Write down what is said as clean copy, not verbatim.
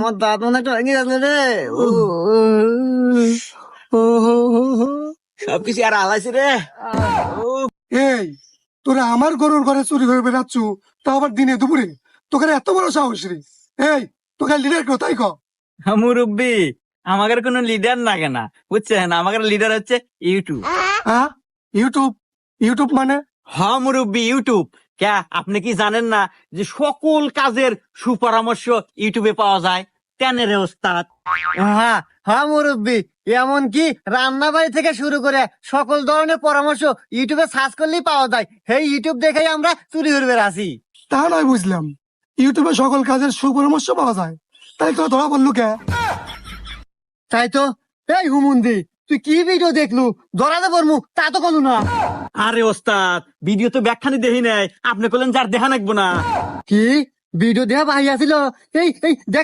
আমার দাঁত মনে একটা ভেঙে যাচ্ছে রে। সবকিছু আর আলাইছে রে। এই তোরা আমার গরুর ঘরে চুরি করে বেড়াচ্ছ, তাও আবার দিনে দুপুরে, তোকে এত বড় সাহস রে? এই তোকে লিডার কেউ তাই কর? মুরব্বী, আমাদের কোনো লিডার লাগে না, বুঝছেন? আমাদের লিডার হচ্ছে ইউটিউব। হ্যাঁ, ইউটিউব? ইউটিউব মানে? হ্যাঁ মুরব্বী, ইউটিউব। কে আপনি কি জানেন না যে সকল কাজের সুপরামর্শ ইউটিউবে পাওয়া যায়? কেন রে ওস্তাদ? হ্যাঁ হ্যাঁ মুরব্বী, এমনকি রান্না বাড়ি থেকে শুরু করে সকল ধরনের পরামর্শ ইউটিউবে সার্চ করলেই পাওয়া যায়। সেই ইউটিউব দেখেই আমরা চুরি করে বেড়াছি। তা নয় বুঝলাম, ইউটিউবে সকল কাজের সুপরামর্শ পাওয়া যায়, তাই তো ধরা বললু কে? তাই তো। এই হুমুন্দি, তুই কি ভিডিও দেখলু? ধরাতে পারমু তা তো কোনো না। আরে ওস্তাদ, ভিডিও তো ব্যাখ্যানি দেখি নাই, আপনি বললেন যার দেখা নাকবো না। কি ভিডিও দেয়া ভাই আছিল? এই এই দেখ